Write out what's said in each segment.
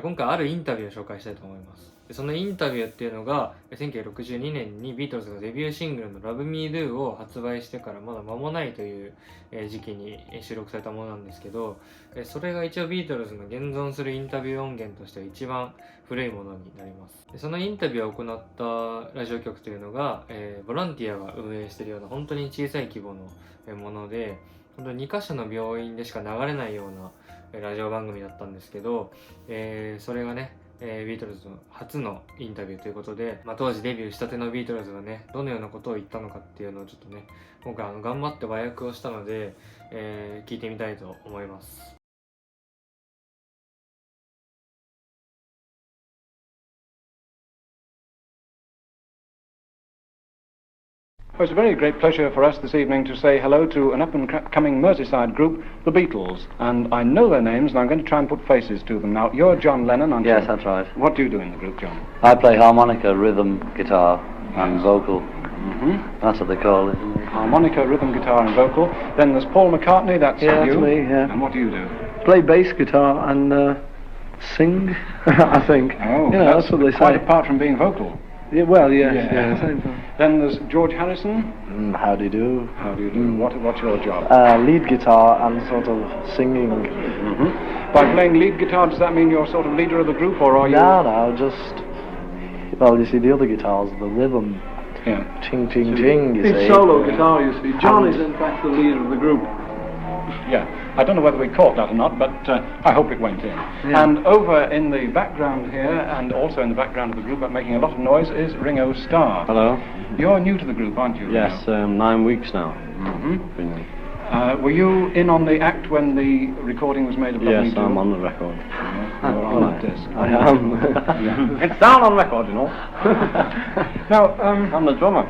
今回あるインタビューを紹介したいと思います。そのインタビューっていうのが1962年にビートルズがデビューシングルの Love Me Do を発売してからまだ間もないという時期に収録されたものなんですけど、それが一応ビートルズの現存するインタビュー音源としては一番古いものになります。そのインタビューを行ったラジオ局というのが、ボランティアが運営しているような本当に小さい規模のもので、本当に2カ所の病院でしか流れないようなラジオ番組だったんですけど、それがね、ビートルズの初のインタビューということで、当時デビューしたてのビートルズがね、どのようなことを言ったのかっていうのをちょっとね、今回頑張って和訳をしたので、聞いてみたいと思います。Well, it's a very great pleasure for us this evening to say hello to an up-and-coming Merseyside group, the Beatles. And I know their names, and I'm going to try and put faces to them. Now, you're John Lennon, aren't you? Yes, that's right. What do you do in the group, John? I play harmonica, rhythm, guitar, and vocal. That's what they call it. Harmonica, rhythm, guitar, and vocal. Then there's Paul McCartney, that's you. That's me, yeah. And what do you do? Play bass guitar and sing, I think. Oh, you know, that's what they say. Quite apart from being vocal. Yeah, well, yeah. Same thing. Then there's George Harrison. How do you do? How do you do? What's your job? Lead guitar and sort of singing. By playing lead guitar, does that mean you're sort of leader of the group, or are you? No, just... Well, you see, the other guitars, the rhythm. Yeah. Ching, ching, ching, you see. It's solo guitar, you see. John is in fact the leader of the group. Yeah, I don't know whether we caught that or not, but I hope it went in. Yeah. And over in the background here, and also in the background of the group, but making a lot of noise, is Ringo Starr. Hello. You're new to the group, aren't you? Yes, 9 weeks now. Were you in on the act when the recording was made of Love Me Yes, Do? I'm on the record. Yeah, you're on that disc. I am. It's down on record, you know. Now, I'm the drummer.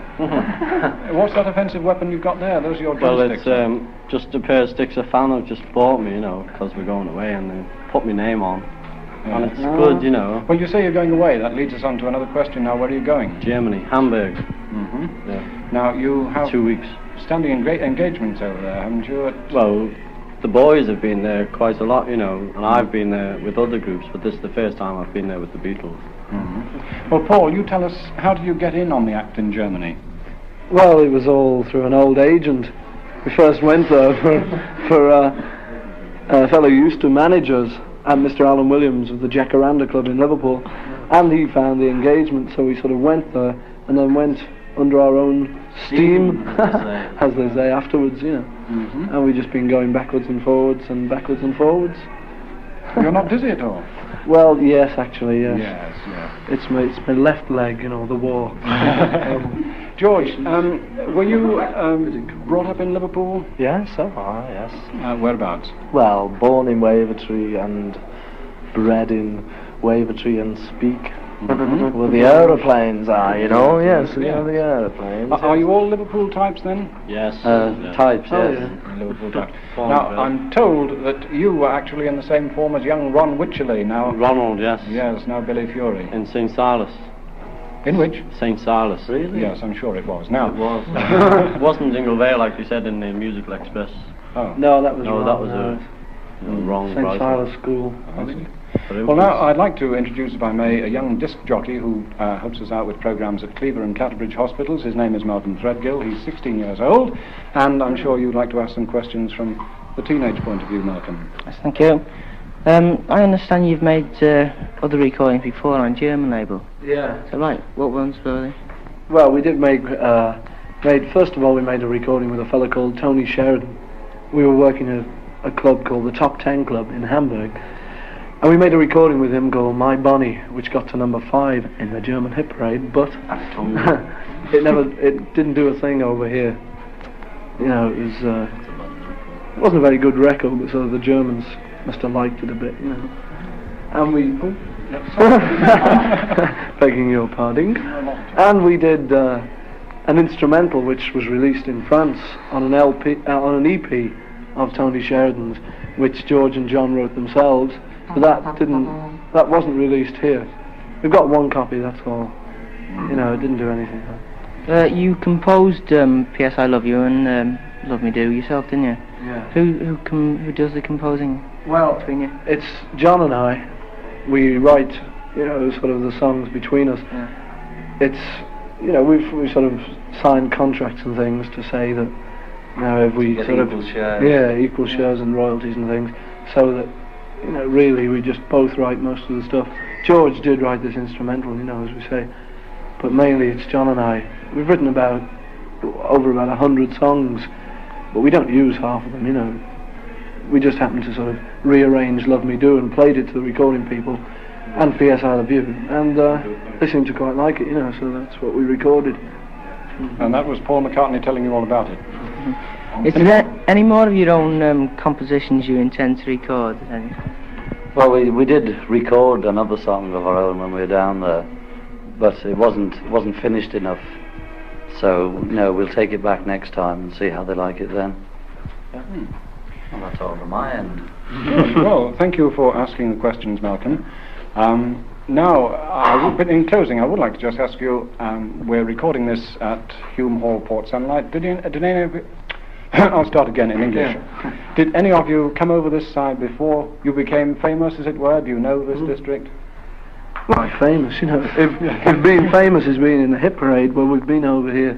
what's that offensive weapon you've got there? Those are your Well, drumsticks. it's just a pair of sticks a fan have just bought me, you know, because we're going away, and they put my name on. Yeah. And it's good, you know. Well, you say you're going away. That leads us on to another question now. Where are you going? Germany, Hamburg. Yeah. Now, you have 2 weeks. standing engagements over there, haven't you? Well, the boys have been there quite a lot, you know, and I've been there with other groups, but this is the first time I've been there with the Beatles. Well, Paul, you tell us, how did you get in on the act in Germany? Well, it was all through an old agent. We first went there for a fellow who used to manage us, and Mr. Alan Williams of the Jacaranda Club in Liverpool, and he found the engagement, so we sort of went there, and then went under our own steam, as they say, afterwards, you know. And we've just been going backwards and forwards and backwards and forwards. You're not dizzy at all? Well, yes, actually, yes. Yes, yeah. It's my left leg, you know, the war. George, were you brought up in Liverpool? Yes, so far, yes. Whereabouts? Well, born in Wavertree and bred in Wavertree and Speke. Well, the aeroplanes are, you know, yes, the aeroplanes. Are you all Liverpool types then? Yes. Types, yes. Liverpool types. Now, I'm told that you were actually in the same form as young Ron Wycherley, now... Ronald, yes. Yes, now Billy Fury. In St. Silas. In which? St. Silas. Really? Yes, I'm sure it was. Now... It was. It wasn't Jingle Vale like you said in the Musical Express. Oh. No, that was No, wrong. that was wrong. St. Silas School. Well, now I'd like to introduce, if I may, a young disc jockey who helps us out with programmes at Cleaver and Clatterbridge Hospitals. His name is Malcolm Threadgill. He's 16 years old, and I'm sure you'd like to ask some questions from the teenage point of view, Malcolm. Yes, thank you. I understand you've made other recordings before on German label. Yeah. Is that right? What ones were they? Well, we did first of all, we made a recording with a fellow called Tony Sheridan. We were working at a club called the Top 10 Club in Hamburg. And we made a recording with him called My Bonnie, which got to number 5 in the German hit parade, but it didn't do a thing over here. You know, it wasn't a very good record, but so the Germans must have liked it a bit, you know. And we, begging your pardon, and we did an instrumental which was released in France on an on an EP of Tony Sheridan's, which George and John wrote themselves. But that wasn't released here. We've got one copy, that's all. You know, it didn't do anything. You composed P.S. I Love You and Love Me Do yourself, didn't you? Yeah. Who does the composing Well, between you? it's John and I, we write, sort of the songs between us. It's, we've sort of signed contracts and things to say that if we sort of equal shares and royalties and things, so that really we just both write most of the stuff. George did write this instrumental, as we say, but mainly it's John and I. We've written over about 100 songs, but we don't use half of them. We just happened to sort of rearrange Love Me Do and played it to the recording people, and P.S. I Love You, and they seemed to quite like it, so that's what we recorded. And that was Paul McCartney telling you all about it. Is there any more of your own compositions you intend to record? Well, we did record another song of our own when we were down there, but it wasn't finished enough. So we'll take it back next time and see how they like it then. Yeah. Well, that's all from my end. Well, thank you for asking the questions, Malcolm. Now, in closing, I would like to just ask you, we're recording this at Hume Hall, Port Sunlight. Did any of you... I'll start again in English. Yeah. Did any of you come over this side before you became famous, as it were? Do you know this district? Well, famous, if being famous is being in the hit parade, well, we've been over here.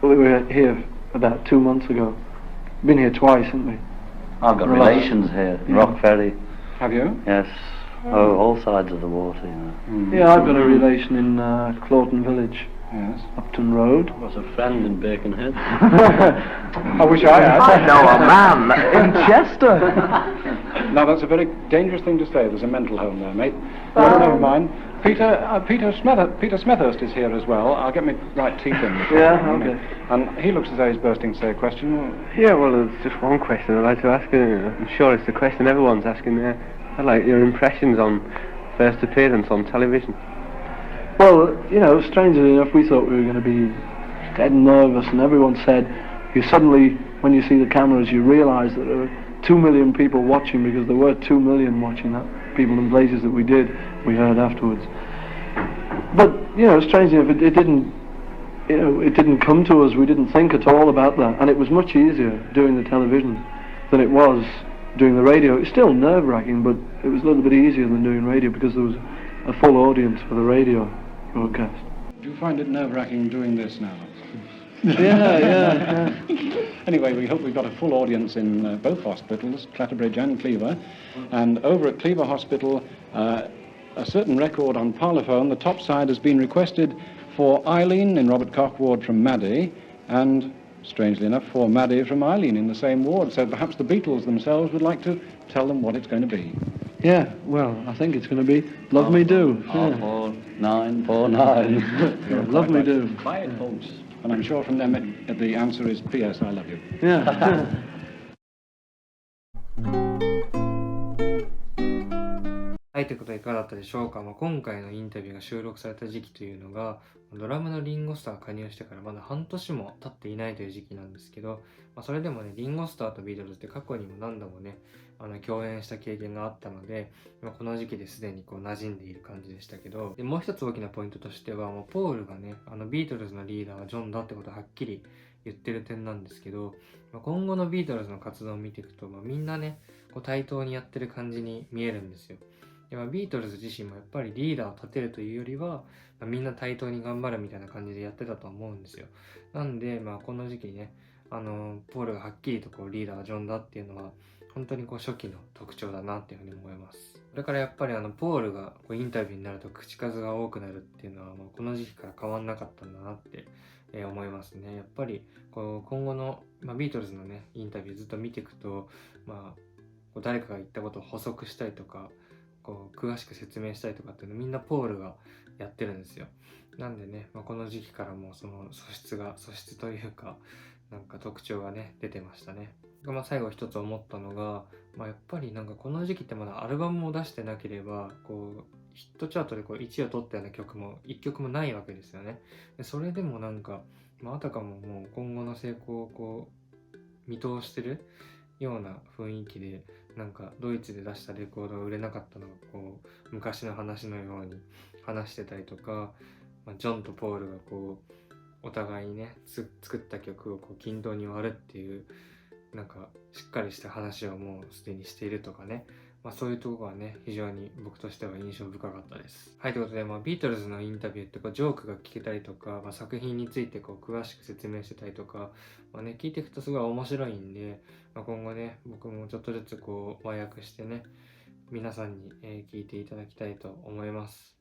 We were here about 2 months ago. Been here twice, haven't we? I've got relations here, Rock Ferry. Have you? Yes. Oh, all sides of the water, Yeah, I've got a relation in Clawton Village. Yes. Upton Road. I was a friend in Birkenhead. I wish I had. I know a man in Chester. Now that's a very dangerous thing to say. There's a mental home there, mate. Well, never mind. Peter Smethurst is here as well. I'll get my right teeth in. Yeah, okay. And he looks as though he's bursting to say a question. Yeah, well, it's just one question I'd like to ask you. I'm sure it's the question everyone's asking there. I'd like your impressions on first appearance on television. Well, strangely enough, we thought we were going to be dead nervous, and everyone said, you suddenly, when you see the cameras, you realise that there are 2 million people watching, because there were 2 million watching that, people in places that we heard afterwards. But, strangely enough, it didn't come to us. We didn't think at all about that, and it was much easier doing the television than it was doing the radio. It's still nerve-wracking, but it was a little bit easier than doing radio, because there was a full audience for the radio broadcast. Do you find it nerve-wracking doing this now? Yeah. Anyway, we hope we've got a full audience in both hospitals, Clatterbridge and Cleaver. And over at Cleaver Hospital, a certain record on Parlophone, the top side has been requested for Eileen in Robert Koch ward from Maddie, and strangely enough for Maddie from Eileen in the same ward. So perhaps the Beatles themselves would like to tell them what it's going to be. Yeah, well, I think it's going to be Love Me Do. 4949. Yeah, Love Me Do. Buy it, folks. And I'm sure from them the answer is P.S. I love you. Yeah. はい、ということでいかがだったでしょうか。今回のインタビューが収録された時期というのが、ドラムのリンゴスターが加入してからまだ半年も経っていないという時期なんですけど、それでもね、リンゴスターとビートルズって過去にも何度もね、共演した経験があったので、この時期ですでに馴染んでいる感じでしたけど、でもう一つ大きなポイントとしては、ポールがね、ビートルズのリーダーはジョンだってことをはっきり言ってる点なんですけど、今後のビートルズの活動を見ていくと、みんなね、対等にやってる感じに見えるんですよ。でビートルズ自身もやっぱりリーダーを立てるというよりは、みんな対等に頑張るみたいな感じでやってたと思うんですよ。なんで、この時期ね、ポールがはっきりとリーダーはジョンだっていうのは、本当に初期の特徴だなっていうふうに思います。それからやっぱりポールがインタビューになると口数が多くなるっていうのは、この時期から変わんなかったんだなって、思いますね。やっぱり今後の、ビートルズのね、インタビューずっと見ていくと、誰かが言ったことを補足したりとか、詳しく説明したりとかっていうのをみんなポールがやってるんですよ。なんでね、この時期からもその素質というか、なんか特徴がね、出てましたね。最後一つ思ったのが、やっぱりこの時期ってまだアルバムを出してなければ、ヒットチャートで1位を取ったような曲も1曲もないわけですよね。でそれでもあたかももう今後の成功を見通してるような雰囲気で、ドイツで出したレコードが売れなかったのが昔の話のように話してたりとか、ジョンとポールがお互いにね作った曲を均等に割るっていうしっかりした話をもうすでにしているとかね、そういうところがね、非常に僕としては印象深かったです。はい、ということで、ビートルズのインタビューってジョークが聞けたりとか、作品について詳しく説明してたりとか、聞いていくとすごい面白いんで、今後ね、僕もちょっとずつ和訳してね、皆さんに聞いていただきたいと思います。